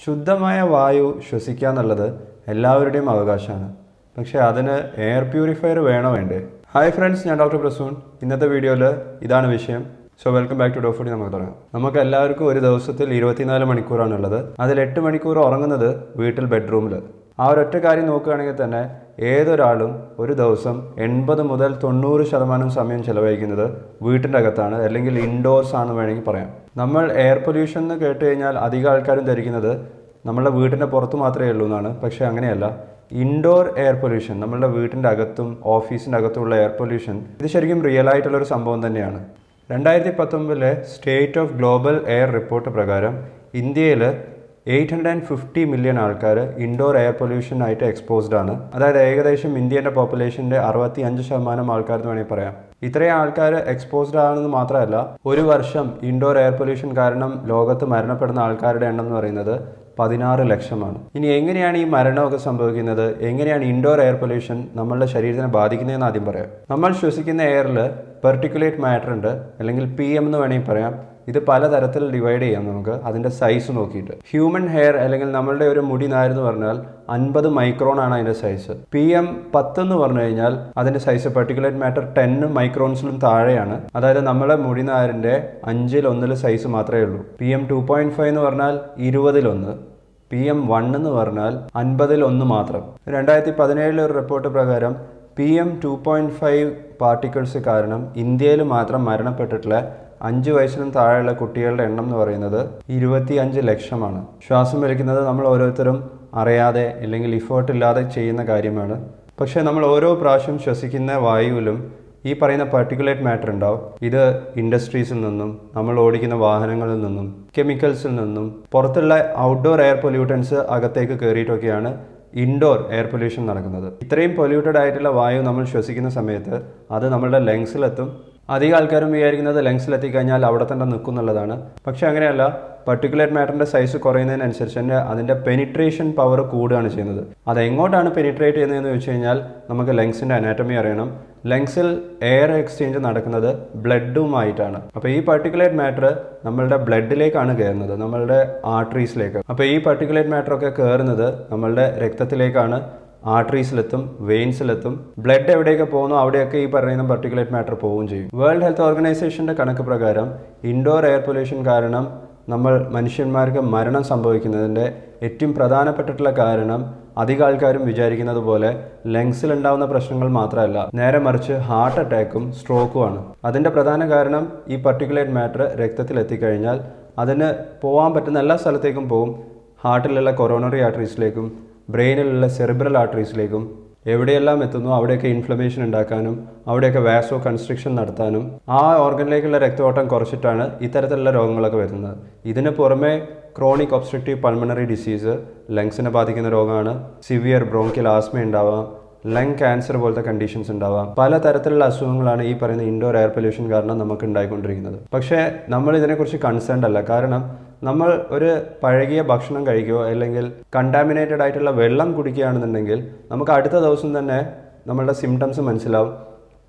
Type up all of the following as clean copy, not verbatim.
ശുദ്ധമായ വായു ശ്വസിക്കുക എന്നുള്ളത് എല്ലാവരുടെയും അവകാശമാണ്. പക്ഷേ അതിന് എയർ പ്യൂരിഫയർ വേണോ വേണ്ടേ? ഹായ് ഫ്രണ്ട്സ്, ഞാൻ ഡോക്ടർ പ്രസൂൺ. ഇന്നത്തെ വീഡിയോയിൽ ഇതാണ് വിഷയം. സോ വെൽക്കം ബാക്ക് ടു ഡോഫുഡി. നമുക്ക് തുടങ്ങാം. നമുക്ക് എല്ലാവർക്കും ഒരു ദിവസത്തിൽ 24 മണിക്കൂറാണുള്ളത്. അതിൽ 8 മണിക്കൂർ ഉറങ്ങുന്നത് വീട്ടിൽ ബെഡ്റൂമിൽ. ആ ഒരൊറ്റ കാര്യം നോക്കുകയാണെങ്കിൽ തന്നെ ഏതൊരാളും ഒരു ദിവസം 80 മുതൽ 90% സമയം ചിലവഴിക്കുന്നത് വീട്ടിൻ്റെ അകത്താണ്, അല്ലെങ്കിൽ ഇൻഡോർസ് ആണെന്ന് വേണമെങ്കിൽ പറയാം. നമ്മൾ എയർ പൊല്യൂഷൻ എന്ന് കേട്ട് കഴിഞ്ഞാൽ അധികം ആൾക്കാരും ധരിക്കുന്നത് നമ്മളുടെ വീട്ടിൻ്റെ പുറത്ത് മാത്രമേ ഉള്ളൂ എന്നാണ്. പക്ഷേ അങ്ങനെയല്ല. ഇൻഡോർ എയർ പൊല്യൂഷൻ, നമ്മളുടെ വീട്ടിൻ്റെ അകത്തും ഓഫീസിൻ്റെ അകത്തുമുള്ള എയർ പൊല്യൂഷൻ, ഇത് ശരിക്കും റിയൽ ആയിട്ടുള്ളൊരു സംഭവം തന്നെയാണ്. 2019 state of global air report പ്രകാരം ഇന്ത്യയിൽ 850 മില്യൺ ആൾക്കാർ ഇൻഡോർ എയർ പൊല്യൂഷൻ ആയിട്ട് എക്സ്പോസ്ഡ് ആണ്. അതായത് ഏകദേശം ഇന്ത്യൻ്റെ പോപ്പുലേഷൻ്റെ 65% ആൾക്കാരെന്ന് വേണമെങ്കിൽ പറയാം. ഇത്രയും ആൾക്കാർ എക്സ്പോസ്ഡ് ആണെന്ന് മാത്രമല്ല, ഒരു വർഷം ഇൻഡോർ എയർ പൊല്യൂഷൻ കാരണം ലോകത്ത് മരണപ്പെടുന്ന ആൾക്കാരുടെ എണ്ണം എന്ന് പറയുന്നത് 16 ലക്ഷമാണ്. ഇനി എങ്ങനെയാണ് ഈ മരണമൊക്കെ സംഭവിക്കുന്നത്? എങ്ങനെയാണ് ഇൻഡോർ എയർ പൊല്യൂഷൻ നമ്മളുടെ ശരീരത്തിനെ ബാധിക്കുന്നതെന്ന് ആദ്യം പറയാം. നമ്മൾ ശ്വസിക്കുന്ന എയറിൽ പെർട്ടിക്കുലേറ്റ് മാറ്റർ ഉണ്ട്, അല്ലെങ്കിൽ PM എന്ന് വേണമെങ്കിൽ പറയാം. ഇത് പലതരത്തിൽ ഡിവൈഡ് ചെയ്യാം നമുക്ക് അതിൻ്റെ സൈസ് നോക്കിയിട്ട്. ഹ്യൂമൻ ഹെയർ അല്ലെങ്കിൽ നമ്മളുടെ ഒരു മുടി നാരെന്ന് പറഞ്ഞാൽ 50 മൈക്രോൺ ആണ് അതിൻ്റെ സൈസ്. PM 10 എന്ന് പറഞ്ഞു കഴിഞ്ഞാൽ അതിൻ്റെ സൈസ് പെർട്ടിക്കുലേറ്റ് മാറ്റർ 10 മൈക്രോൺസിലും താഴെയാണ്. അതായത് നമ്മളെ മുടി നാരിൻ്റെ 5/1 സൈസ് മാത്രമേ ഉള്ളൂ. PM 2.5 എന്ന് പറഞ്ഞാൽ 20/1. PM 1 എന്ന് പറഞ്ഞാൽ 50/1 മാത്രം. 2017 ഒരു റിപ്പോർട്ട് പ്രകാരം PM 2.5 പാർട്ടിക്കിൾസ് കാരണം ഇന്ത്യയിൽ മാത്രം മരണപ്പെട്ടിട്ടുള്ള 5 വയസ്സിനും താഴെയുള്ള കുട്ടികളുടെ എണ്ണം എന്ന് പറയുന്നത് 25 ലക്ഷമാണ്. ശ്വാസം വലിക്കുന്നത് നമ്മൾ ഓരോരുത്തരും അറിയാതെ അല്ലെങ്കിൽ ഇഫേർട്ട് ഇല്ലാതെ ചെയ്യുന്ന കാര്യമാണ്. പക്ഷേ നമ്മൾ ഓരോ പ്രാവശ്യം ശ്വസിക്കുന്ന വായുവിലും ഈ പറയുന്ന പെർട്ടിക്കുലേറ്റ് മാറ്റർ ഉണ്ടാവും. ഇത് ഇൻഡസ്ട്രീസിൽ നിന്നും, നമ്മൾ ഓടിക്കുന്ന വാഹനങ്ങളിൽ നിന്നും, കെമിക്കൽസിൽ നിന്നും, പുറത്തുള്ള ഔട്ട്ഡോർ എയർ പൊല്യൂട്ടൻസ് അകത്തേക്ക് കയറിയിട്ടൊക്കെയാണ് ഇൻഡോർ എയർ പൊല്യൂഷൻ നടക്കുന്നത്. ഇത്രയും പൊല്യൂട്ടഡ് ആയിട്ടുള്ള വായു നമ്മൾ ശ്വസിക്കുന്ന സമയത്ത് അത് നമ്മളുടെ ലങ്സിലെത്തും. അധികം ആൾക്കാരും വിചാരിക്കുന്നത് ലങ്സിലെത്തിക്കഴിഞ്ഞാൽ അവിടെ തന്നെ നിൽക്കും എന്നുള്ളതാണ്. പക്ഷേ അങ്ങനെയല്ല. പെർട്ടിക്കുലേറ്റ് മാറ്ററിൻ്റെ സൈസ് കുറയുന്നതിനനുസരിച്ച് തന്നെ അതിൻ്റെ പെനിട്രേഷൻ പവർ കൂടുകയാണ് ചെയ്യുന്നത്. അതെങ്ങോട്ടാണ് പെനിട്രേറ്റ് ചെയ്യുന്നതെന്ന് ചോദിച്ചു കഴിഞ്ഞാൽ നമുക്ക് ലങ്സിൻ്റെ അനാറ്റമി അറിയണം. ലങ്സിൽ എയർ എക്സ്ചേഞ്ച് നടക്കുന്നത് ബ്ലഡുമായിട്ടാണ്. അപ്പോൾ ഈ പെർട്ടിക്കുലേറ്റ് മാറ്റർ നമ്മളുടെ ബ്ലഡിലേക്കാണ് കയറുന്നത്, നമ്മളുടെ ആർട്ടറീസിലേക്ക്. അപ്പോൾ ഈ പെർട്ടിക്കുലേറ്റ് മാറ്ററൊക്കെ കയറുന്നത് നമ്മളുടെ രക്തത്തിലേക്കാണ്. ആർട്ടറീസിലെത്തും, വെയിൻസിലെത്തും. ബ്ലഡ് എവിടെയൊക്കെ പോകുന്നു അവിടെയൊക്കെ ഈ പറയുന്ന പെർട്ടിക്കുലേറ്റ് മാറ്റർ പോവുകയും ചെയ്യും. വേൾഡ് ഹെൽത്ത് ഓർഗനൈസേഷൻ്റെ കണക്ക് പ്രകാരം ഇൻഡോർ എയർ പൊല്യൂഷൻ കാരണം നമ്മൾ മനുഷ്യന്മാർക്ക് മരണം സംഭവിക്കുന്നതിൻ്റെ ഏറ്റവും പ്രധാനപ്പെട്ടിട്ടുള്ള കാരണം അധികം ആൾക്കാരും വിചാരിക്കുന്നത് പോലെ ലങ്സിലുണ്ടാവുന്ന പ്രശ്നങ്ങൾ മാത്രമല്ല, നേരെ മറിച്ച് ഹാർട്ട് അറ്റാക്കും സ്ട്രോക്കുമാണ്. അതിൻ്റെ പ്രധാന കാരണം ഈ പെർട്ടിക്കുലേറ്റ് മാറ്റർ രക്തത്തിൽ എത്തിക്കഴിഞ്ഞാൽ അതിന് പോകാൻ പറ്റുന്ന എല്ലാ സ്ഥലത്തേക്കും പോകും. ഹാർട്ടിലുള്ള കൊറോണറി ആർട്ടറീസിലേക്കും ബ്രെയിനിലുള്ള സെറിബ്രൽ ആർട്ടറീസിലേക്കും എവിടെയെല്ലാം എത്തുന്നു അവിടെയൊക്കെ ഇൻഫ്ലമേഷൻ ഉണ്ടാക്കാനും അവിടെയൊക്കെ വാസോ കൺസ്ട്രിക്ഷൻ നടത്താനും ആ ഓർഗനിലേക്കുള്ള രക്തഓട്ടം കുറച്ചിട്ടാണ് ഇത്തരത്തിലുള്ള രോഗങ്ങളൊക്കെ വരുന്നത്. ഇതിന് പുറമെ ക്രോണിക് ഒബ്സ്ട്രക്റ്റീവ് പൾമണറി ഡിസീസ്, ലങ്സിനെ ബാധിക്കുന്ന രോഗമാണ്. സിവിയർ ബ്രോങ്കിയൽ ആസ്മ ഉണ്ടാവാം, ലങ് ക്യാൻസർ പോലത്തെ കണ്ടീഷൻസ് ഉണ്ടാവാം. പലതരത്തിലുള്ള അസുഖങ്ങളാണ് ഈ പറയുന്ന ഇൻഡോർ എയർ പൊല്യൂഷൻ കാരണം നമുക്ക് ഉണ്ടായിക്കൊണ്ടിരിക്കുന്നത്. പക്ഷേ നമ്മൾ ഇതിനെക്കുറിച്ച് കൺസേൺഡ് അല്ല. കാരണം നമ്മൾ ഒരു പഴകിയ ഭക്ഷണം കഴിക്കുകയോ അല്ലെങ്കിൽ കണ്ടാമിനേറ്റഡ് ആയിട്ടുള്ള വെള്ളം കുടിക്കുകയാണെന്നുണ്ടെങ്കിൽ നമുക്ക് അടുത്ത ദിവസം തന്നെ നമ്മളുടെ സിംറ്റംസ് മനസ്സിലാവും.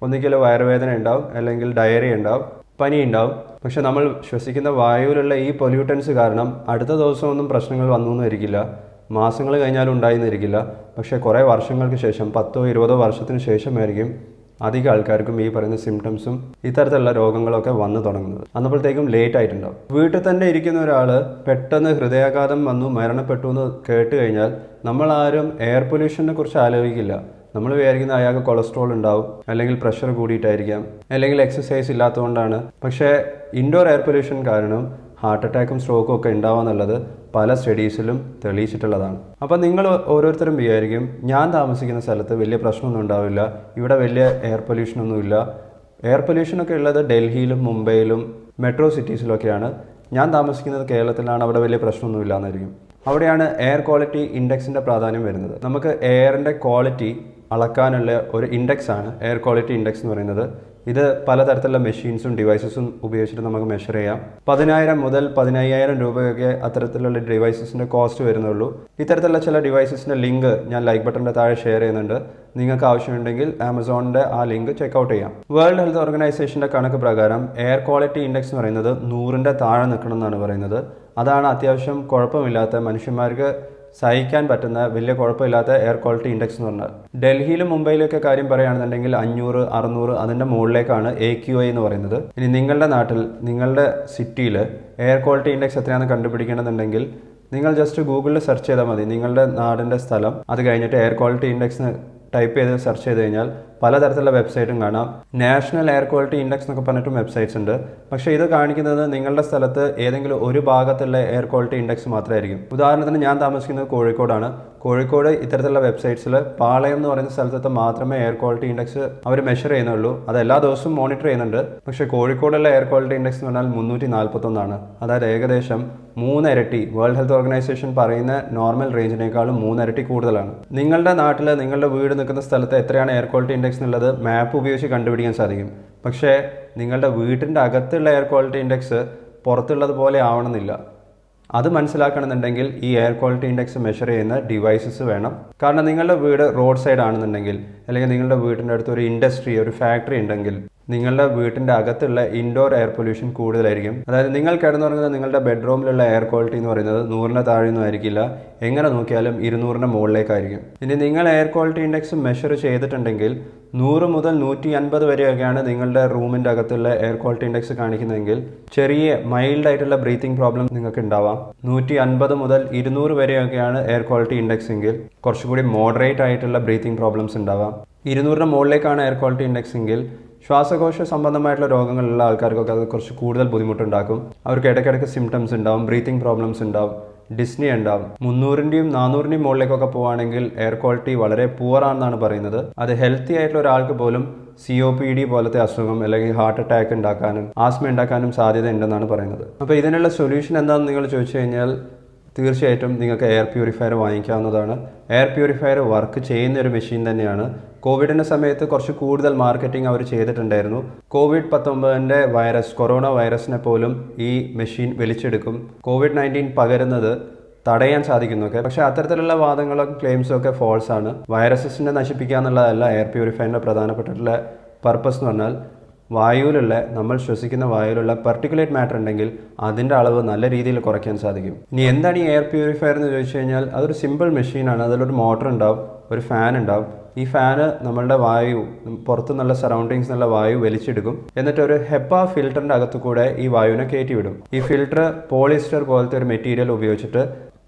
ഒന്നുകിൽ വയറുവേദന ഉണ്ടാവും, അല്ലെങ്കിൽ ഡയറിയ ഉണ്ടാവും, പനി ഉണ്ടാവും. പക്ഷെ നമ്മൾ ശ്വസിക്കുന്ന വായുവിലുള്ള ഈ പൊല്യൂട്ടൻസ് കാരണം അടുത്ത ദിവസമൊന്നും പ്രശ്നങ്ങൾ വന്നുവെന്നിരിക്കില്ല, മാസങ്ങൾ കഴിഞ്ഞാലും ഉണ്ടായിരുന്നിരിക്കില്ല. പക്ഷേ കുറേ വർഷങ്ങൾക്ക് ശേഷം 10-20 വർഷത്തിന് ശേഷമായിരിക്കും അധികം ആൾക്കാർക്കും ഈ പറയുന്ന സിംറ്റംസും ഇത്തരത്തിലുള്ള രോഗങ്ങളൊക്കെ വന്നു തുടങ്ങുന്നത്. അന്നപ്പോഴത്തേക്കും ലേറ്റ് ആയിട്ടുണ്ടാവും. വീട്ടിൽ തന്നെ ഇരിക്കുന്ന ഒരാൾ പെട്ടെന്ന് ഹൃദയാഘാതം വന്നു മരണപ്പെട്ടു എന്ന് കേട്ട് കഴിഞ്ഞാൽ നമ്മളാരും എയർ പൊല്യൂഷനെ കുറിച്ച് ആലോചിക്കില്ല. നമ്മൾ വിചാരിക്കുന്ന അയാൾക്ക് കൊളസ്ട്രോൾ ഉണ്ടാവും, അല്ലെങ്കിൽ പ്രഷർ കൂടിയിട്ടായിരിക്കാം, അല്ലെങ്കിൽ എക്സസൈസ് ഇല്ലാത്തതുകൊണ്ടാണ്. പക്ഷേ ഇൻഡോർ എയർ പൊല്യൂഷൻ കാരണം ഹാർട്ട് അറ്റാക്കും സ്ട്രോക്കും ഒക്കെ ഉണ്ടാവുമെന്നുള്ളത് പല സ്റ്റഡീസിലും തെളിയിച്ചിട്ടുള്ളതാണ്. അപ്പോൾ നിങ്ങൾ ഓരോരുത്തരും വിചാരിക്കും ഞാൻ താമസിക്കുന്ന സ്ഥലത്ത് വലിയ പ്രശ്നമൊന്നും ഉണ്ടാവില്ല, ഇവിടെ വലിയ എയർ പൊല്യൂഷനൊന്നുമില്ല. എയർ പൊല്യൂഷനൊക്കെ ഉള്ളത് ഡൽഹിയിലും മുംബൈയിലും മെട്രോ സിറ്റീസിലൊക്കെയാണ്. ഞാൻ താമസിക്കുന്നത് കേരളത്തിലാണ്, അവിടെ വലിയ പ്രശ്നമൊന്നുമില്ല എന്നായിരിക്കും. അവിടെയാണ് എയർ ക്വാളിറ്റി ഇൻഡെക്സിൻ്റെ പ്രാധാന്യം വരുന്നത്. നമുക്ക് എയറിൻ്റെ ക്വാളിറ്റി അളക്കാനുള്ള ഒരു ഇൻഡെക്സ് ആണ് എയർ ക്വാളിറ്റി ഇൻഡെക്സ് എന്ന് പറയുന്നത്. ഇത് പലതരത്തിലുള്ള മെഷീൻസും ഡിവൈസസും ഉപയോഗിച്ചിട്ട് നമുക്ക് മെഷർ ചെയ്യാം. 10,000 മുതൽ 15,000 രൂപയൊക്കെ അത്തരത്തിലുള്ള ഡിവൈസസിൻ്റെ കോസ്റ്റ് വരുന്നുള്ളൂ. ഇത്തരത്തിലുള്ള ചില ഡിവൈസസിൻ്റെ ലിങ്ക് ഞാൻ ലൈക്ക് ബട്ടൻ്റെ താഴെ ഷെയർ ചെയ്യുന്നുണ്ട്. നിങ്ങൾക്ക് ആവശ്യമുണ്ടെങ്കിൽ ആമസോണിൻ്റെ ആ ലിങ്ക് ചെക്കൗട്ട് ചെയ്യാം. വേൾഡ് ഹെൽത്ത് ഓർഗനൈസേഷൻ്റെ കണക്ക് പ്രകാരം എയർ ക്വാളിറ്റി ഇൻഡെക്സ് എന്ന് പറയുന്നത് 100ൻ്റെ താഴെ നിൽക്കണം എന്നാണ് പറയുന്നത്. അതാണ് അത്യാവശ്യം കുഴപ്പമില്ലാത്ത, മനുഷ്യന്മാർക്ക് സഹിക്കാൻ പറ്റുന്ന വലിയ കുഴപ്പമില്ലാത്ത എയർ ക്വാളിറ്റി ഇൻഡെക്സ് എന്ന് പറഞ്ഞാൽ. ഡൽഹിയിലും മുംബൈയിലൊക്കെ കാര്യം പറയുകയാണെന്നുണ്ടെങ്കിൽ 500, 600 അതിൻ്റെ മുകളിലേക്കാണ് AQI എന്ന് പറയുന്നത്. ഇനി നിങ്ങളുടെ നാട്ടിൽ, നിങ്ങളുടെ സിറ്റിയിൽ എയർ ക്വാളിറ്റി ഇൻഡെക്സ് എത്രയാണെന്ന് കണ്ടുപിടിക്കണമെന്നുണ്ടെങ്കിൽ നിങ്ങൾ ജസ്റ്റ് ഗൂഗിളിൽ സെർച്ച് ചെയ്താൽ മതി. നിങ്ങളുടെ നാടിൻ്റെ സ്ഥലം, അത് കഴിഞ്ഞിട്ട് എയർ ക്വാളിറ്റി ഇൻഡെക്സ് ടൈപ്പ് ചെയ്ത് സെർച്ച് ചെയ്ത് കഴിഞ്ഞാൽ പലതരത്തിലുള്ള വെബ്സൈറ്റും കാണാം. നാഷണൽ എയർ ക്വാളിറ്റി ഇൻഡെക്സ് എന്നൊക്കെ പറഞ്ഞിട്ടും വെബ്സൈറ്റ്സ് ഉണ്ട്. പക്ഷേ ഇത് കാണിക്കുന്നത് നിങ്ങളുടെ സ്ഥലത്ത് ഏതെങ്കിലും ഒരു ഭാഗത്തുള്ള എയർ ക്വാളിറ്റി ഇൻഡെക്സ് മാത്രമായിരിക്കും. ഉദാഹരണത്തിന് ഞാൻ താമസിക്കുന്നത് കോഴിക്കോടാണ്. കോഴിക്കോട് ഇത്തരത്തിലുള്ള വെബ്സൈറ്റ്സിൽ പാളയം എന്ന് പറയുന്ന സ്ഥലത്ത് മാത്രമേ എയർ ക്വാളിറ്റി ഇൻഡെക്സ് അവർ മെഷർ ചെയ്യുന്നുള്ളൂ. അത് എല്ലാ ദിവസവും മോണിറ്റർ ചെയ്യുന്നുണ്ട്. പക്ഷേ കോഴിക്കോടുള്ള എയർ ക്വാളിറ്റി ഇൻഡെക്സ് എന്ന് പറഞ്ഞാൽ 341. അതായത് ഏകദേശം 3 ഇരട്ടി, വേൾഡ് ഹെൽത്ത് ഓർഗനൈസേഷൻ പറയുന്ന നോർമൽ റേഞ്ചിനേക്കാളും 3 ഇരട്ടി കൂടുതലാണ്. നിങ്ങളുടെ നാട്ടിൽ, നിങ്ങളുടെ വീട് നിൽക്കുന്ന സ്ഥലത്ത് എത്രയാണ് എയർ ക്വാളിറ്റി ഇൻഡെക്സ് എന്നുള്ളത് മാപ്പ് ഉപയോഗിച്ച് കണ്ടുപിടിക്കാൻ സാധിക്കും. പക്ഷേ നിങ്ങളുടെ വീട്ടിൻ്റെ അകത്തുള്ള എയർ ക്വാളിറ്റി ഇൻഡെക്സ് പുറത്തുള്ളത് പോലെ ആവണമെന്നില്ല. അത് മനസ്സിലാക്കണമെന്നുണ്ടെങ്കിൽ ഈ എയർ ക്വാളിറ്റി ഇൻഡെക്സ് മെഷർ ചെയ്യുന്ന ഡിവൈസസ് വേണം. കാരണം നിങ്ങളുടെ വീട് റോഡ് സൈഡ് ആണെന്നുണ്ടെങ്കിൽ, അല്ലെങ്കിൽ നിങ്ങളുടെ വീടിൻ്റെ അടുത്ത് ഒരു ഇൻഡസ്ട്രി, ഒരു ഫാക്ടറി ഉണ്ടെങ്കിൽ നിങ്ങളുടെ വീട്ടിൻ്റെ അകത്തുള്ള ഇൻഡോർ എയർ പൊല്യൂഷൻ കൂടുതലായിരിക്കും. അതായത് നിങ്ങൾ കിടന്നുറങ്ങുന്ന നിങ്ങളുടെ ബെഡ്റൂമിലുള്ള എയർ ക്വാളിറ്റി എന്ന് പറയുന്നത് 100ൻ്റെ താഴെയൊന്നും ആയിരിക്കില്ല. എങ്ങനെ നോക്കിയാലും 200ൻ്റെ മുകളിലേക്കായിരിക്കും. ഇനി നിങ്ങൾ എയർ ക്വാളിറ്റി ഇൻഡെക്സ് മെഷർ ചെയ്തിട്ടുണ്ടെങ്കിൽ 100 മുതൽ 150 വരെയൊക്കെയാണ് നിങ്ങളുടെ റൂമിൻ്റെ അകത്തുള്ള എയർ ക്വാളിറ്റി ഇൻഡെക്സ് കാണിക്കുന്നതെങ്കിൽ ചെറിയ മൈൽഡ് ആയിട്ടുള്ള ബ്രീത്തിങ് പ്രോബ്ലം നിങ്ങൾക്ക് ഉണ്ടാവാം. 150 മുതൽ 200 വരെയൊക്കെയാണ് എയർ ക്വാളിറ്റി ഇൻഡെക്സ് എങ്കിൽ കുറച്ചുകൂടി മോഡറേറ്റ് ആയിട്ടുള്ള ബ്രീത്തിങ് പ്രോബ്ലംസ് ഉണ്ടാവാം. 200ൻ്റെ മുകളിലേക്കാണ് എയർ ക്വാളിറ്റി ഇൻഡെക്സ് എങ്കിൽ ശ്വാസകോശ സംബന്ധമായിട്ടുള്ള രോഗങ്ങളുള്ള ആൾക്കാർക്കൊക്കെ അത് കുറച്ച് കൂടുതൽ ബുദ്ധിമുട്ടുണ്ടാക്കും. അവർക്ക് ഇടയ്ക്കിടയ്ക്ക് സിംറ്റംസ് ഉണ്ടാവും, ബ്രീത്തിങ് പ്രോബ്ലംസ് ഉണ്ടാവും, ഡിസ്നി ഉണ്ടാവും. 300ൻ്റെയും 400ൻ്റെയും മുകളിലേക്കൊക്കെ പോവുകയാണെങ്കിൽ എയർ ക്വാളിറ്റി വളരെ പുവറാണെന്നാണ് പറയുന്നത്. അത് ഹെൽത്തി ആയിട്ടുള്ള ഒരാൾക്ക് പോലും COPD പോലത്തെ അസുഖം അല്ലെങ്കിൽ ഹാർട്ട് അറ്റാക്ക് ഉണ്ടാക്കാനും ആസ്മ ഉണ്ടാക്കാനും സാധ്യത ഉണ്ടെന്നാണ് പറയുന്നത്. അപ്പോൾ ഇതിനുള്ള സൊല്യൂഷൻ എന്താണെന്ന് നിങ്ങൾ ചോദിച്ചു കഴിഞ്ഞാൽ തീർച്ചയായിട്ടും നിങ്ങൾക്ക് എയർ പ്യൂരിഫയർ വാങ്ങിക്കാവുന്നതാണ്. എയർ പ്യൂരിഫയർ വർക്ക് ചെയ്യുന്ന ഒരു മെഷീൻ തന്നെയാണ്. കോവിഡിൻ്റെ സമയത്ത് കുറച്ച് കൂടുതൽ മാർക്കറ്റിംഗ് അവർ ചെയ്തിട്ടുണ്ടായിരുന്നു. COVID-19 വൈറസ്, കൊറോണ വൈറസിനെ പോലും ഈ മെഷീൻ വലിച്ചെടുക്കും, COVID-19 പകരുന്നത് തടയാൻ സാധിക്കുന്നൊക്കെ. പക്ഷേ അത്തരത്തിലുള്ള വാദങ്ങളും ക്ലെയിംസും ഒക്കെ ഫോൾസ് ആണ്. വൈറസസിനെ നശിപ്പിക്കുക എന്നുള്ളതല്ല എയർ പ്യൂരിഫയറിൻ്റെ പ്രധാനപ്പെട്ടിട്ടുള്ള പർപ്പസ് എന്ന് പറഞ്ഞാൽ വായുവിലുള്ള, നമ്മൾ ശ്വസിക്കുന്ന വായുവിലുള്ള പർട്ടിക്കുലേറ്റ് മാറ്റർ ഉണ്ടെങ്കിൽ അതിൻ്റെ അളവ് നല്ല രീതിയിൽ കുറയ്ക്കാൻ സാധിക്കും. ഇനി എന്താണ് ഈ എയർ പ്യൂരിഫയർ എന്ന് ചോദിച്ചു കഴിഞ്ഞാൽ അതൊരു സിമ്പിൾ മെഷീനാണ്. അതിലൊരു മോട്ടർ ഉണ്ടാവും, ഒരു ഫാൻ ഉണ്ടാവും. ഈ ഫാന് നമ്മളുടെ വായു, പുറത്തു നല്ല സറൗണ്ടിങ്സ് നല്ല വായു വലിച്ചെടുക്കും. എന്നിട്ട് ഒരു HEPA ഫിൽറ്ററിൻ്റെ അകത്തു കൂടെ ഈ വായുവിനെ കയറ്റിവിടും. ഈ ഫിൽറ്റർ പോളിസ്റ്റർ പോലത്തെ ഒരു മെറ്റീരിയൽ ഉപയോഗിച്ചിട്ട്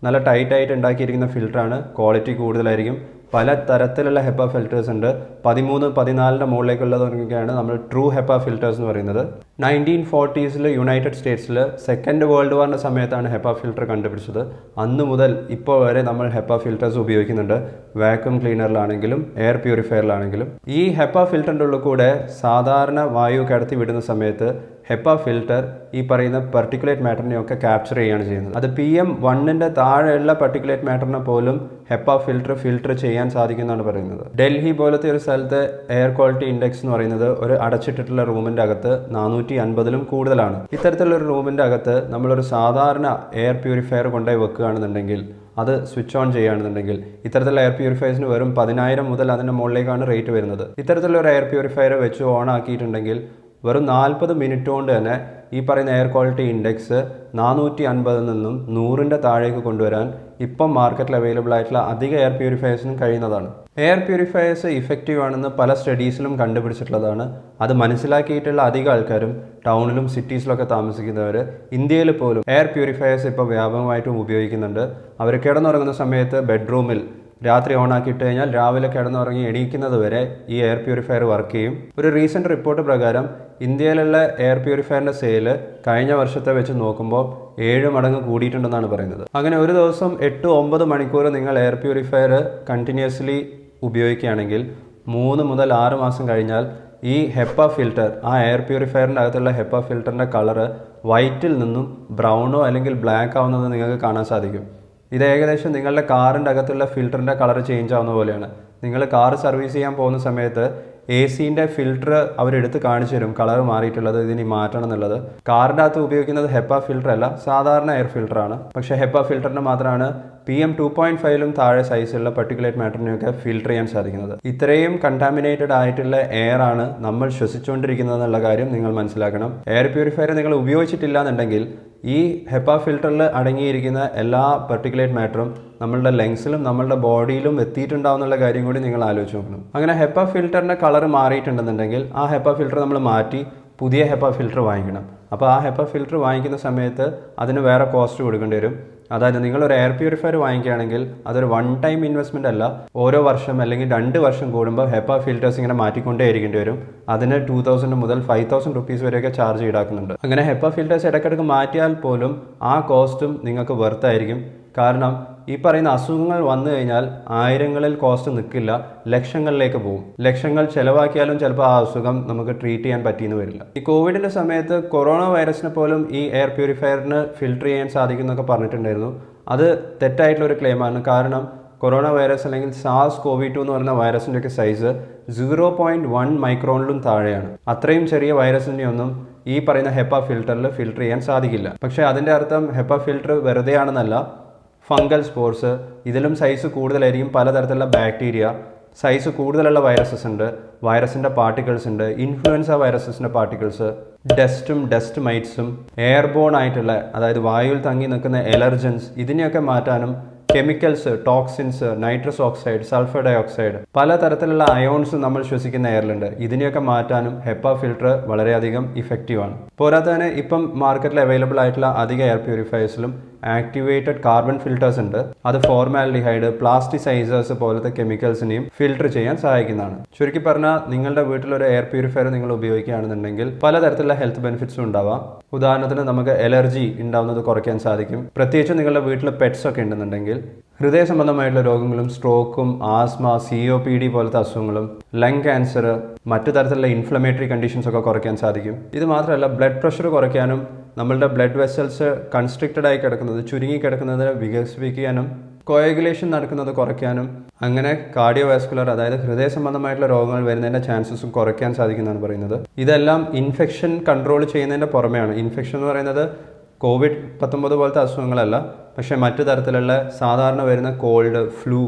നല്ല ടൈറ്റായിട്ട് ഉണ്ടാക്കിയിരിക്കുന്ന ഫിൽറ്ററാണ്. ക്വാളിറ്റി കൂടുതലായിരിക്കും. പല തരത്തിലുള്ള HEPA ഫിൽറ്റേഴ്സ് ഉണ്ട്. 13, 14ൻ്റെ മുകളിലേക്കുള്ളതൊക്കെയാണ് നമ്മൾ ട്രൂ HEPA ഫിൽറ്റേഴ്സ് എന്ന് പറയുന്നത്. 1940s യുണൈറ്റഡ് സ്റ്റേറ്റ്സിൽ സെക്കൻഡ് വേൾഡ് വാറിൻ്റെ സമയത്താണ് HEPA ഫിൽറ്റർ കണ്ടുപിടിച്ചത്. അന്ന് മുതൽ ഇപ്പോൾ വരെ നമ്മൾ HEPA ഫിൽറ്റേഴ്സ് ഉപയോഗിക്കുന്നുണ്ട്. വാക്യൂം ക്ലീനറിലാണെങ്കിലും എയർ പ്യൂരിഫയറിലാണെങ്കിലും. ഈ HEPA ഫിൽറ്ററിൻ്റെ ഉള്ളിൽ കൂടെ സാധാരണ വായു കടത്തി വിടുന്ന സമയത്ത് HEPA ഫിൽറ്റർ ഈ പറയുന്ന പർട്ടിക്കുലേറ്റ് മാറ്ററിനെയൊക്കെ ക്യാപ്ചർ ചെയ്യുകയാണ് ചെയ്യുന്നത്. അത് PM1ൻ്റെ താഴെയുള്ള പർട്ടിക്കുലേറ്റ് മാറ്ററിനെ പോലും HEPA ഫിൽറ്റർ ചെയ്യാൻ സാധിക്കുമെന്നാണ് പറയുന്നത്. ഡൽഹി പോലത്തെ ഒരു സ്ഥലത്ത് എയർ ക്വാളിറ്റി ഇൻഡെക്സ് എന്ന് പറയുന്നത് ഒരു അടച്ചിട്ടിട്ടുള്ള റൂമിൻ്റെ അകത്ത് 450ലും കൂടുതലാണ്. ഇത്തരത്തിലുള്ള ഒരു റൂമിൻ്റെ അകത്ത് നമ്മളൊരു സാധാരണ എയർ പ്യൂരിഫയർ കൊണ്ടുപോയി വെക്കുകയാണെന്നുണ്ടെങ്കിൽ, അത് സ്വിച്ച് ഓൺ ചെയ്യുകയാണെന്നുണ്ടെങ്കിൽ, ഇത്തരത്തിലുള്ള എയർ പ്യൂരിഫയേഴ്സിന് വെറും 10,000 മുതൽ അതിൻ്റെ മുകളിലേക്കാണ് റേറ്റ് വരുന്നത്. ഇത്തരത്തിലുള്ള ഒരു എയർ പ്യൂരിഫയർ വെച്ച് ഓൺ ആക്കിയിട്ടുണ്ടെങ്കിൽ വെറും 40 മിനിറ്റ് കൊണ്ട് തന്നെ ഈ പറയുന്ന എയർ ക്വാളിറ്റി ഇൻഡെക്സ് 450 നിന്നും 100ൻ്റെ താഴേക്ക് കൊണ്ടുവരാൻ ഇപ്പം മാർക്കറ്റിൽ അവൈലബിൾ ആയിട്ടുള്ള അധിക എയർ പ്യൂരിഫയേഴ്സിനും കഴിയുന്നതാണ്. എയർ പ്യൂരിഫയേഴ്സ് ഇഫക്റ്റീവ് ആണെന്ന് പല സ്റ്റഡീസിലും കണ്ടുപിടിച്ചിട്ടുള്ളതാണ്. അത് മനസ്സിലാക്കിയിട്ടുള്ള അധിക ആൾക്കാരും ടൗണിലും സിറ്റീസിലൊക്കെ താമസിക്കുന്നവർ ഇന്ത്യയിൽ പോലും എയർ പ്യൂരിഫയേഴ്സ് ഇപ്പോൾ വ്യാപകമായിട്ടും ഉപയോഗിക്കുന്നുണ്ട്. അവർ കിടന്നുറങ്ങുന്ന സമയത്ത് ബെഡ്റൂമിൽ രാത്രി ഓൺ ആക്കിയിട്ട് കഴിഞ്ഞാൽ രാവിലെ കിടന്നുറങ്ങി എണീക്കുന്നത് വരെ ഈ എയർ പ്യൂരിഫയർ വർക്ക് ചെയ്യും. ഒരു റീസെൻറ്റ് റിപ്പോർട്ട് പ്രകാരം ഇന്ത്യയിലുള്ള എയർ പ്യൂരിഫയറിൻ്റെ സെയില് കഴിഞ്ഞ വർഷത്തെ വെച്ച് നോക്കുമ്പോൾ 7 മടങ്ങ് കൂടിയിട്ടുണ്ടെന്നാണ് പറയുന്നത്. അങ്ങനെ ഒരു ദിവസം 8-9 മണിക്കൂർ നിങ്ങൾ എയർ പ്യൂരിഫയർ കണ്ടിന്യൂസ്ലി ഉപയോഗിക്കുകയാണെങ്കിൽ 3 മുതൽ 6 മാസം കഴിഞ്ഞാൽ ഈ HEPA ഫിൽറ്റർ, ആ എയർ പ്യൂരിഫയറിൻ്റെ അകത്തുള്ള HEPA ഫിൽറ്ററിൻ്റെ കളറ് വൈറ്റിൽ നിന്നും ബ്രൗണോ അല്ലെങ്കിൽ ബ്ലാക്ക് ആവുന്നത് നിങ്ങൾക്ക് കാണാൻ സാധിക്കും. ഇത് ഏകദേശം നിങ്ങളുടെ കാറിൻ്റെ അകത്തുള്ള ഫിൽറ്ററിൻ്റെ കളർ ചേഞ്ച് ആവുന്ന പോലെയാണ്. നിങ്ങൾ കാർ സർവീസ് ചെയ്യാൻ പോകുന്ന സമയത്ത് AC-ൻ്റെ ഫിൽറ്റർ അവരെടുത്ത് കാണിച്ചു തരും, കളർ മാറിയിട്ടുള്ളത്, ഇതിനി മാറ്റണം എന്നുള്ളത്. കാറിൻ്റെ അകത്ത് ഉപയോഗിക്കുന്നത് HEPA ഫിൽറ്റർ അല്ല, സാധാരണ എയർ ഫിൽറ്ററാണ്. പക്ഷേ HEPA ഫിൽറ്ററിന് മാത്രമാണ് PM2.5 താഴെ സൈസുള്ള പർട്ടിക്കുലേറ്റ് മാറ്ററിനെയൊക്കെ ഫിൽറ്റർ ചെയ്യാൻ സാധിക്കുന്നത്. ഇത്രയും കണ്ടാമിനേറ്റഡ് ആയിട്ടുള്ള എയർ ആണ് നമ്മൾ ശ്വസിച്ചുകൊണ്ടിരിക്കുന്നത് എന്നുള്ള കാര്യം നിങ്ങൾ മനസ്സിലാക്കണം. എയർ പ്യൂരിഫയർ നിങ്ങൾ ഉപയോഗിച്ചിട്ടില്ല എന്നുണ്ടെങ്കിൽ ഈ HEPA ഫിൽറ്ററിൽ അടങ്ങിയിരിക്കുന്ന എല്ലാ പർട്ടിക്കുലേറ്റ് മാറ്ററും നമ്മളുടെ ലങ്സിലും നമ്മളുടെ ബോഡിയിലും എത്തിയിട്ടുണ്ടാവുന്നുള്ള കാര്യം കൂടി നിങ്ങൾ ആലോചിച്ച് നോക്കണം. അങ്ങനെ HEPA ഫിൽറ്ററിൻ്റെ കളർ മാറിയിട്ടുണ്ടെന്നുണ്ടെങ്കിൽ ആ HEPA ഫിൽറ്റർ നമ്മൾ മാറ്റി പുതിയ HEPA ഫിൽറ്റർ വാങ്ങിക്കണം. അപ്പോൾ ആ HEPA ഫിൽറ്റർ വാങ്ങിക്കുന്ന സമയത്ത് അതിന് വേറെ കോസ്റ്റ് കൊടുക്കേണ്ടി വരും. അതായത് നിങ്ങളൊരു എയർ പ്യൂരിഫയർ വാങ്ങിക്കുകയാണെങ്കിൽ അതൊരു വൺ ടൈം ഇൻവെസ്റ്റ്മെൻ്റ് അല്ല, ഓരോ വർഷം അല്ലെങ്കിൽ 2 വർഷം കൂടുമ്പോൾ HEPA ഫിൽറ്റേഴ്സ് ഇങ്ങനെ മാറ്റിക്കൊണ്ടേ ഇരിക്കേണ്ടി വരും. അതിന് 2000 മുതൽ 5000 റുപ്പീസ് വരെയൊക്കെ ചാർജ് ഈടാക്കുന്നുണ്ട്. അങ്ങനെ HEPA ഫിൽറ്റേഴ്സ് ഇടയ്ക്കിടയ്ക്ക് മാറ്റിയാൽ പോലും ആ കോസ്റ്റും നിങ്ങൾക്ക് വെർത്തായിരിക്കും. കാരണം ഈ പറയുന്ന അസുഖങ്ങൾ വന്നു കഴിഞ്ഞാൽ ആയിരങ്ങളിൽ കോസ്റ്റ് നിൽക്കില്ല, ലക്ഷങ്ങളിലേക്ക് പോകും. ലക്ഷങ്ങൾ ചിലവാക്കിയാലും ചിലപ്പോൾ ആ അസുഖം നമുക്ക് ട്രീറ്റ് ചെയ്യാൻ പറ്റിയെന്ന് വരില്ല. ഈ കോവിഡിൻ്റെ സമയത്ത് കൊറോണ വൈറസിനെ പോലും ഈ എയർ പ്യൂരിഫയറിന് ഫിൽറ്റർ ചെയ്യാൻ സാധിക്കുമെന്നൊക്കെ പറഞ്ഞിട്ടുണ്ടായിരുന്നു. അത് തെറ്റായിട്ടുള്ളൊരു ക്ലെയിമാണ്. കാരണം കൊറോണ വൈറസ് അല്ലെങ്കിൽ SARS-CoV-2 എന്ന് പറയുന്ന വൈറസിൻ്റെയൊക്കെ സൈസ് 0.1 മൈക്രോണിലും താഴെയാണ്. അത്രയും ചെറിയ വൈറസിൻ്റെയൊന്നും ഈ പറയുന്ന HEPA ഫിൽറ്ററിൽ ഫിൽറ്റർ ചെയ്യാൻ സാധിക്കില്ല. പക്ഷേ അതിൻ്റെ അർത്ഥം HEPA ഫിൽറ്റർ വെറുതെ ആണെന്നല്ല. ഫംഗൽ സ്പോർസ്, ഇതിലും സൈസ് കൂടുതലായിരിക്കും. പലതരത്തിലുള്ള ബാക്ടീരിയ, സൈസ് കൂടുതലുള്ള വൈറസസ് ഉണ്ട്, വൈറസിൻ്റെ പാർട്ടിക്കിൾസ് ഉണ്ട്, ഇൻഫ്ലുവൻസ വൈറസസിൻ്റെ പാർട്ടിക്കിൾസ്, ഡസ്റ്റ് മൈറ്റ്സും, എയർബോൺ ആയിട്ടുള്ള അതായത് വായുവിൽ തങ്ങി നിൽക്കുന്ന എലർജൻസ്, ഇതിനെയൊക്കെ മാറ്റാനും chemicals, toxins, nitrous oxide, sulphur dioxide, പലതരത്തിലുള്ള അയോൺസ് നമ്മൾ ശ്വസിക്കുന്ന എയറിലുണ്ട്. ഇതിനെയൊക്കെ മാറ്റാനും HEPA ഫിൽറ്റർ വളരെയധികം ഇഫക്റ്റീവാണ്. പോരാത്തതിന് ഇപ്പം മാർക്കറ്റിൽ അവൈലബിൾ ആയിട്ടുള്ള അധിക എയർ പ്യൂരിഫയേഴ്സിലും ആക്ടിവേറ്റഡ് കാർബൺ ഫിൽറ്റേഴ്സ് ഉണ്ട്. അത് ഫോർമാൽഡിഹൈഡ്, പ്ലാസ്റ്റിസൈസേഴ്സ് പോലത്തെ കെമിക്കൽസിനെയും ഫിൽറ്റർ ചെയ്യാൻ സഹായിക്കുന്നതാണ്. ചുരുക്കി പറഞ്ഞാൽ നിങ്ങളുടെ വീട്ടിലൊരു എയർ പ്യൂരിഫയർ നിങ്ങൾ ഉപയോഗിക്കുകയാണെന്നുണ്ടെങ്കിൽ പലതരത്തിലുള്ള ഹെൽത്ത് ബെനിഫിറ്റ്സും ഉണ്ടാവാം. ഉദാഹരണത്തിന് നമുക്ക് എലർജി ഉണ്ടാവുന്നത് കുറയ്ക്കാൻ സാധിക്കും. പ്രത്യേകിച്ച് നിങ്ങളുടെ വീട്ടിൽ പെറ്റ്സ് ഒക്കെ ഉണ്ടെന്നുണ്ടെങ്കിൽ ഹൃദയ സംബന്ധമായിട്ടുള്ള രോഗങ്ങളും സ്ട്രോക്കും ആസ്മ, COPD പോലത്തെ അസുഖങ്ങളും, ലങ് ക്യാൻസർ, മറ്റു തരത്തിലുള്ള ഇൻഫ്ലമേറ്ററി കണ്ടീഷൻസ് ഒക്കെ കുറയ്ക്കാൻ സാധിക്കും. ഇത് മാത്രമല്ല ബ്ലഡ് പ്രഷർ കുറയ്ക്കാനും നമ്മളുടെ ബ്ലഡ് വെസൽസ് കൺസ്ട്രിക്റ്റഡ് ആയി കിടക്കുന്നത്, ചുരുങ്ങി കിടക്കുന്നത് വികസിപ്പിക്കാനും, കോയഗുലേഷൻ നടക്കുന്നത് കുറയ്ക്കാനും, അങ്ങനെ കാർഡിയോവാസ്കുലർ അതായത് ഹൃദയ സംബന്ധമായിട്ടുള്ള രോഗങ്ങൾ വരുന്നതിൻ്റെ ചാൻസസും കുറയ്ക്കാൻ സാധിക്കുന്നതാണ് പറയുന്നത്. ഇതെല്ലാം ഇൻഫെക്ഷൻ കൺട്രോൾ ചെയ്യുന്നതിൻ്റെ പുറമെയാണ്. ഇൻഫെക്ഷൻ എന്ന് പറയുന്നത് COVID-19 പോലത്തെ അസുഖങ്ങളല്ല, പക്ഷേ മറ്റു തരത്തിലുള്ള സാധാരണ വരുന്ന cold, flu,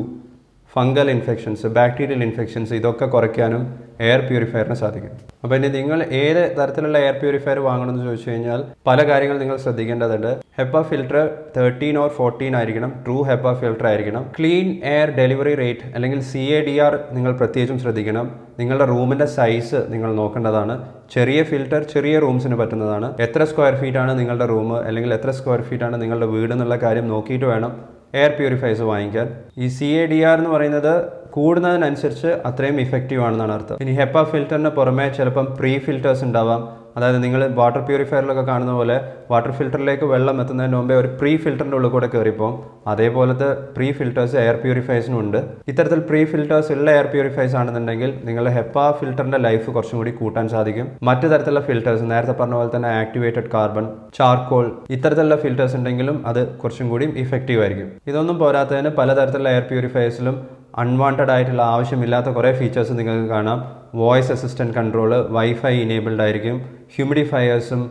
fungal infections, bacterial infections, ഇതൊക്കെ കുറയ്ക്കാനും എയർ പ്യൂരിഫയറിന് സാധിക്കും. അപ്പോൾ ഇനി നിങ്ങൾ ഏത് തരത്തിലുള്ള എയർ പ്യൂരിഫയർ വാങ്ങണമെന്ന് ചോദിച്ചു കഴിഞ്ഞാൽ പല കാര്യങ്ങൾ നിങ്ങൾ ശ്രദ്ധിക്കേണ്ടതുണ്ട്. HEPA ഫിൽറ്റർ 13 or 14 ആയിരിക്കണം. ട്രൂ HEPA ഫിൽറ്റർ ആയിരിക്കണം. ക്ലീൻ എയർ ഡെലിവറി റേറ്റ് അല്ലെങ്കിൽ CADR നിങ്ങൾ പ്രത്യേകിച്ചും ശ്രദ്ധിക്കണം. നിങ്ങളുടെ റൂമിൻ്റെ സൈസ് നിങ്ങൾ നോക്കേണ്ടതാണ്. ചെറിയ ഫിൽറ്റർ ചെറിയ റൂംസിന് പറ്റുന്നതാണ്. എത്ര സ്ക്വയർ ഫീറ്റ് ആണ് നിങ്ങളുടെ റൂം അല്ലെങ്കിൽ എത്ര സ്ക്വയർ ഫീറ്റ് ആണ് നിങ്ങളുടെ വീട് എന്നുള്ള കാര്യം നോക്കിയിട്ട് വേണം എയർ പ്യൂരിഫയേഴ്സ് വാങ്ങിക്കാൻ. ഈ CADR എന്ന് പറയുന്നത് കൂടുന്നതിനനുസരിച്ച് അത്രയും ഇഫക്റ്റീവ് ആണെന്നാണ് അർത്ഥം. ഇനി HEPA ഫിൽറ്ററിന് പുറമെ ചിലപ്പം പ്രീ ഫിൽറ്റേഴ്സ് ഉണ്ടാവാം. അതായത് നിങ്ങൾ വാട്ടർ പ്യൂരിഫയറിലൊക്കെ കാണുന്ന പോലെ വാട്ടർ ഫിൽറ്ററിലേക്ക് വെള്ളം എത്തുന്നതിന് മുമ്പേ ഒരു പ്രീ ഫിൽറ്ററിൻ്റെ ഉള്ളിൽ കൂടെ കയറിപ്പോകും. അതേപോലത്തെ പ്രീ ഫിൽറ്റേഴ്സ് എയർ പ്യൂരിഫയേഴ്സിനും ഉണ്ട്. ഇത്തരത്തിൽ പ്രീ ഫിൽറ്റേഴ്സ് ഉള്ള എയർ പ്യൂരിഫയേഴ്സ് ആണെന്നുണ്ടെങ്കിൽ നിങ്ങളുടെ HEPA ഫിൽറ്ററിൻ്റെ ലൈഫ് കുറച്ചും കൂടി കൂട്ടാൻ സാധിക്കും. മറ്റു തരത്തിലുള്ള ഫിൽറ്റേഴ്സ് നേരത്തെ പറഞ്ഞ പോലെ തന്നെ ആക്ടിവേറ്റഡ് കാർബൺ, ചാർക്കോൾ, ഇത്തരത്തിലുള്ള ഫിൽറ്റേഴ്സ് ഉണ്ടെങ്കിലും അത് കുറച്ചും കൂടി ഇഫക്റ്റീവ് ആയിരിക്കും. ഇതൊന്നും പോരാത്തതിന് പലതരത്തിലുള്ള എയർ പ്യൂരിഫയേഴ്സിലും അൺവാണ്ടഡ് ആയിട്ടുള്ള ആവശ്യമില്ലാത്ത കുറേ ഫീച്ചേഴ്സ് നിങ്ങൾക്ക് കാണാം. Voice assistant control, wifi enabled ആയിരിക്കും, ഹ്യൂമിഡിഫയേഴ്സും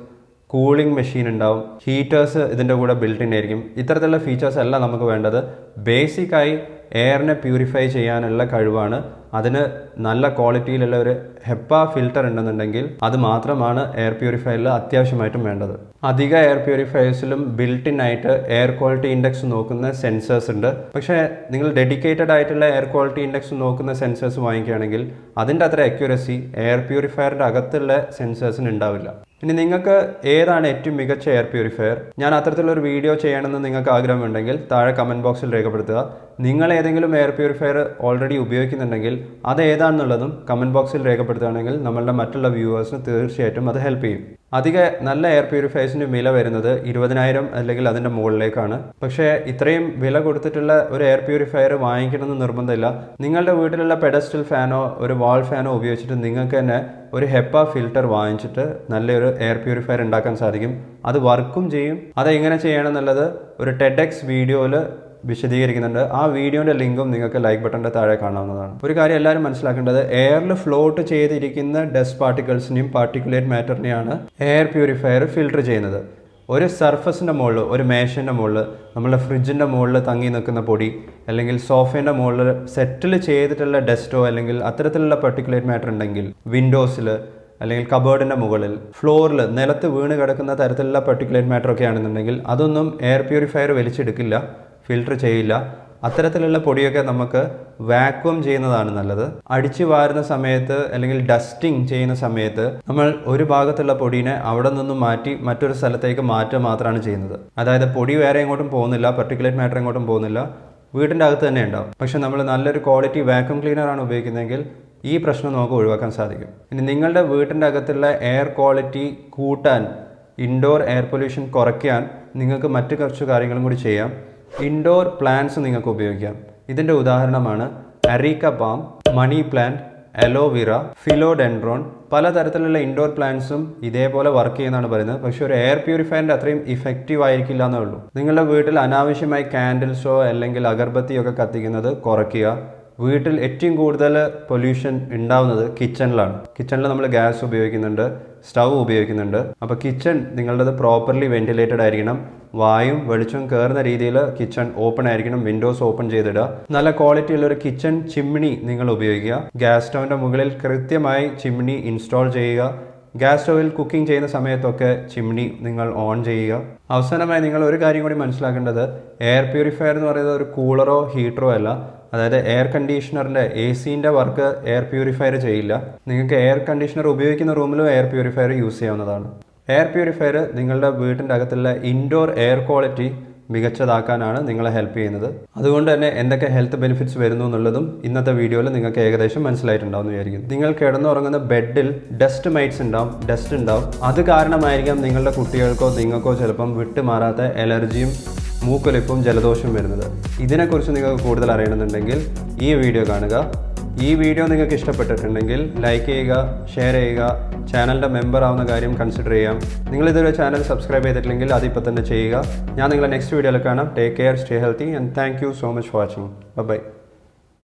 കൂളിംഗ് മെഷീൻ ഉണ്ടാവും, ഹീറ്റേഴ്സ് ഇതിൻ്റെ കൂടെ ബിൽറ്റ് ആയിരിക്കും. ഇത്തരത്തിലുള്ള ഫീച്ചേഴ്സ് അല്ല നമുക്ക് വേണ്ടത്. ബേസിക്കായി എയറിനെ പ്യൂരിഫൈ ചെയ്യാനുള്ള കഴിവാണ്. അതിന് നല്ല ക്വാളിറ്റിയിലുള്ള ഒരു HEPA ഫിൽറ്റർ ഉണ്ടെന്നുണ്ടെങ്കിൽ അത് മാത്രമാണ് എയർ പ്യൂരിഫയറിൽ അത്യാവശ്യമായിട്ടും വേണ്ടത്. അധിക എയർ പ്യൂരിഫയേഴ്സിലും ബിൽറ്റ് ഇൻ ആയിട്ട് എയർ ക്വാളിറ്റി ഇൻഡെക്സ് നോക്കുന്ന സെൻസേഴ്സ് ഉണ്ട്. പക്ഷേ നിങ്ങൾ ഡെഡിക്കേറ്റഡ് ആയിട്ടുള്ള എയർ ക്വാളിറ്റി ഇൻഡെക്സ് നോക്കുന്ന സെൻസേഴ്സ് വാങ്ങിക്കുകയാണെങ്കിൽ അതിൻ്റെ അത്ര അക്യുറസി എയർ പ്യൂരിഫയറിൻ്റെ അകത്തുള്ള സെൻസേഴ്സിന് ഉണ്ടാവില്ല. ഇനി നിങ്ങൾക്ക് ഏതാണ് ഏറ്റവും മികച്ച എയർ പ്യൂരിഫയർ, ഞാൻ അത്തരത്തിലൊരു വീഡിയോ ചെയ്യണമെന്ന് നിങ്ങൾക്ക് ആഗ്രഹമുണ്ടെങ്കിൽ താഴെ കമൻറ്റ് ബോക്സിൽ രേഖപ്പെടുത്തുക. നിങ്ങൾ ഏതെങ്കിലും എയർ പ്യൂരിഫയർ ഓൾറെഡി ഉപയോഗിക്കുന്നുണ്ടെങ്കിൽ അത് ഏതാണെന്നുള്ളതും കമൻറ്റ് ബോക്സിൽ രേഖപ്പെടുത്തുകയാണെങ്കിൽ നമ്മളുടെ മറ്റുള്ള വ്യൂവേഴ്സിന് തീർച്ചയായിട്ടും അത് ഹെൽപ്പ് ചെയ്യും. അധിക നല്ല എയർ പ്യൂരിഫയേഴ്സിന് വില വരുന്നത് 20,000 അല്ലെങ്കിൽ അതിൻ്റെ മുകളിലേക്കാണ്. പക്ഷേ ഇത്രയും വില കൊടുത്തിട്ടുള്ള ഒരു എയർ പ്യൂരിഫയർ വാങ്ങിക്കണമെന്ന് നിർബന്ധമില്ല. നിങ്ങളുടെ വീട്ടിലുള്ള പെഡസ്റ്റൽ ഫാനോ ഒരു വാൾ ഫാനോ ഉപയോഗിച്ചിട്ട് നിങ്ങൾക്ക് തന്നെ ഒരു HEPA ഫിൽറ്റർ വാങ്ങിച്ചിട്ട് നല്ലൊരു എയർ പ്യൂരിഫയർ ഉണ്ടാക്കാൻ സാധിക്കും. അത് വർക്കും ചെയ്യും. അതെങ്ങനെ ചെയ്യണം എന്നുള്ളത് ഒരു TEDx വീഡിയോയിൽ വിശദീകരിക്കുന്നുണ്ട്. ആ വീഡിയോൻ്റെ ലിങ്കും നിങ്ങൾക്ക് ലൈക്ക് ബട്ടൻ്റെ താഴെ കാണാവുന്നതാണ്. ഒരു കാര്യം എല്ലാവരും മനസ്സിലാക്കേണ്ടത്, എയറിൽ ഫ്ലോട്ട് ചെയ്തിരിക്കുന്ന ഡസ്റ്റ് പാർട്ടിക്കിൾസിനെയും പാർട്ടിക്കുലേറ്റ് മാറ്ററിനെയാണ് എയർ പ്യൂരിഫയർ ഫിൽട്ടർ ചെയ്യുന്നത്. ഒരു സർഫസിൻ്റെ മുകളിൽ, ഒരു മേശൻ്റെ മുകളിൽ, നമ്മളുടെ ഫ്രിഡ്ജിൻ്റെ മുകളിൽ തങ്ങി നിൽക്കുന്ന പൊടി, അല്ലെങ്കിൽ സോഫേൻ്റെ മുകളിൽ സെറ്റിൽ ചെയ്തിട്ടുള്ള ഡസ്റ്റോ അല്ലെങ്കിൽ അത്തരത്തിലുള്ള പാർട്ടിക്കുലേറ്റ് മാറ്റർ ഉണ്ടെങ്കിൽ, വിൻഡോസിൽ അല്ലെങ്കിൽ കബേർഡിൻ്റെ മുകളിൽ, ഫ്ലോറിൽ, നിലത്ത് വീണ് കിടക്കുന്ന തരത്തിലുള്ള പാർട്ടിക്കുലേറ്റ് മാറ്റർ ഒക്കെ ആണെന്നുണ്ടെങ്കിൽ അതൊന്നും എയർ പ്യൂരിഫയർ വലിച്ചെടുക്കില്ല, ഫിൽട്ടർ ചെയ്യില്ല. അത്തരത്തിലുള്ള പൊടിയൊക്കെ നമുക്ക് വാക്വം ചെയ്യുന്നതാണ് നല്ലത്. അടിച്ചു വാരുന്ന സമയത്ത് അല്ലെങ്കിൽ ഡസ്റ്റിംഗ് ചെയ്യുന്ന സമയത്ത് നമ്മൾ ഒരു ഭാഗത്തുള്ള പൊടീനെ അവിടെ നിന്നും മാറ്റി മറ്റൊരു സ്ഥലത്തേക്ക് മാറ്റുക മാത്രമാണ് ചെയ്യുന്നത്. അതായത് പൊടി വേറെ എങ്ങോട്ടും പോകുന്നില്ല, പാർട്ടിക്കുലേറ്റ് മാറ്റർ എങ്ങോട്ടും പോകുന്നില്ല, വീടിൻ്റെ അകത്ത് തന്നെ ഉണ്ടാവും. പക്ഷെ നമ്മൾ നല്ലൊരു ക്വാളിറ്റി വാക്വം ക്ലീനറാണ് ഉപയോഗിക്കുന്നതെങ്കിൽ ഈ പ്രശ്നം നമുക്ക് ഒഴിവാക്കാൻ സാധിക്കും. ഇനി നിങ്ങളുടെ വീട്ടിൻ്റെ അകത്തുള്ള എയർ ക്വാളിറ്റി കൂട്ടാൻ, ഇൻഡോർ എയർ പൊല്യൂഷൻ കുറയ്ക്കാൻ നിങ്ങൾക്ക് മറ്റു കുറച്ച് കാര്യങ്ങളും കൂടി ചെയ്യാം. ഇൻഡോർ പ്ലാന്റ്സ് നിങ്ങൾക്ക് ഉപയോഗിക്കാം. ഇതിൻ്റെ ഉദാഹരണമാണ് അരീക്ക പാം, മണി പ്ലാന്റ്, അലോവിറ, ഫിലോഡെൻഡ്രോൺ. പലതരത്തിലുള്ള ഇൻഡോർ പ്ലാന്റ്സും ഇതേപോലെ വർക്ക് ചെയ്യുന്നതാണ് പറയുന്നത്. പക്ഷേ ഒരു എയർ പ്യൂരിഫയറിൻ്റെ അത്രയും ഇഫക്റ്റീവ് ആയിരിക്കില്ല എന്നേ ഉള്ളൂ. നിങ്ങളുടെ വീട്ടിൽ അനാവശ്യമായി കാൻഡിൽസോ അല്ലെങ്കിൽ അഗർബത്തിയോ ഒക്കെ കത്തിക്കുന്നത് കുറയ്ക്കുക. വീട്ടിൽ ഏറ്റവും കൂടുതൽ പൊല്യൂഷൻ ഉണ്ടാവുന്നത് കിച്ചണിലാണ്. കിച്ചണിൽ നമ്മൾ ഗ്യാസ് ഉപയോഗിക്കുന്നുണ്ട്, സ്റ്റൗ ഉപയോഗിക്കുന്നുണ്ട്. അപ്പോൾ കിച്ചൺ നിങ്ങളുടേത് പ്രോപ്പർലി വെന്റിലേറ്റഡ് ആയിരിക്കണം. വായും വെളിച്ചവും കയറുന്ന രീതിയിൽ കിച്ചൺ ഓപ്പൺ ആയിരിക്കണം. വിൻഡോസ് ഓപ്പൺ ചെയ്തിടുക. നല്ല ക്വാളിറ്റി ഉള്ള ഒരു കിച്ചൺ ചിമ്മിണി നിങ്ങൾ ഉപയോഗിക്കുക. ഗ്യാസ് സ്റ്റൗവിൻ്റെ മുകളിൽ കൃത്യമായി ചിമ്മിണി ഇൻസ്റ്റാൾ ചെയ്യുക. ഗ്യാസ് സ്റ്റൗവിൽ കുക്കിംഗ് ചെയ്യുന്ന സമയത്തൊക്കെ ചിമ്മിണി നിങ്ങൾ ഓൺ ചെയ്യുക. അവസാനമായി നിങ്ങൾ ഒരു കാര്യം കൂടി മനസ്സിലാക്കേണ്ടത്, എയർ പ്യൂരിഫയർ എന്ന് പറയുന്നത് ഒരു കൂളറോ ഹീറ്ററോ അല്ല. അതായത് എയർ കണ്ടീഷണറിൻ്റെ AC-ൻ്റെ വർക്ക് എയർ പ്യൂരിഫയർ ചെയ്യില്ല. നിങ്ങൾക്ക് എയർ കണ്ടീഷണർ ഉപയോഗിക്കുന്ന റൂമിലും എയർ പ്യൂരിഫയർ യൂസ് ചെയ്യാവുന്നതാണ്. എയർ പ്യൂരിഫയർ നിങ്ങളുടെ വീട്ടിൻ്റെ അകത്തുള്ള ഇൻഡോർ എയർ ക്വാളിറ്റി മികച്ചതാക്കാനാണ് നിങ്ങളെ ഹെൽപ്പ് ചെയ്യുന്നത്. അതുകൊണ്ട് തന്നെ എന്തൊക്കെ ഹെൽത്ത് ബെനിഫിറ്റ്സ് വരുന്നു എന്നുള്ളതും ഇന്നത്തെ വീഡിയോയിൽ നിങ്ങൾക്ക് ഏകദേശം മനസ്സിലായിട്ടുണ്ടാവും വിചാരിക്കുന്നു. നിങ്ങൾ കിടന്നുറങ്ങുന്ന ബെഡിൽ ഡസ്റ്റ് മൈറ്റ്സ് ഉണ്ടാവും, ഡസ്റ്റ് ഉണ്ടാവും. അത് കാരണമായിരിക്കാം നിങ്ങളുടെ കുട്ടികൾക്കോ നിങ്ങൾക്കോ ചിലപ്പം വിട്ടുമാറാത്ത അലർജിയും മൂക്കൊലിപ്പും ജലദോഷവും വരുന്നത്. ഇതിനെക്കുറിച്ച് നിങ്ങൾക്ക് കൂടുതൽ അറിയണമെന്നുണ്ടെങ്കിൽ ഈ വീഡിയോ കാണുക. ഈ വീഡിയോ നിങ്ങൾക്ക് ഇഷ്ടപ്പെട്ടിട്ടുണ്ടെങ്കിൽ ലൈക്ക് ചെയ്യുക, ഷെയർ ചെയ്യുക, ചാനലിൻ്റെ മെമ്പർ ആവുന്ന കാര്യം കൺസിഡർ ചെയ്യാം. നിങ്ങളിതൊരു ചാനൽ സബ്സ്ക്രൈബ് ചെയ്തിട്ടില്ലെങ്കിൽ അതിപ്പോൾ തന്നെ ചെയ്യുക. ഞാൻ നിങ്ങളെ നെക്സ്റ്റ് വീഡിയോയിൽ കാണാം. Take care, stay healthy and thank you so much for watching. By.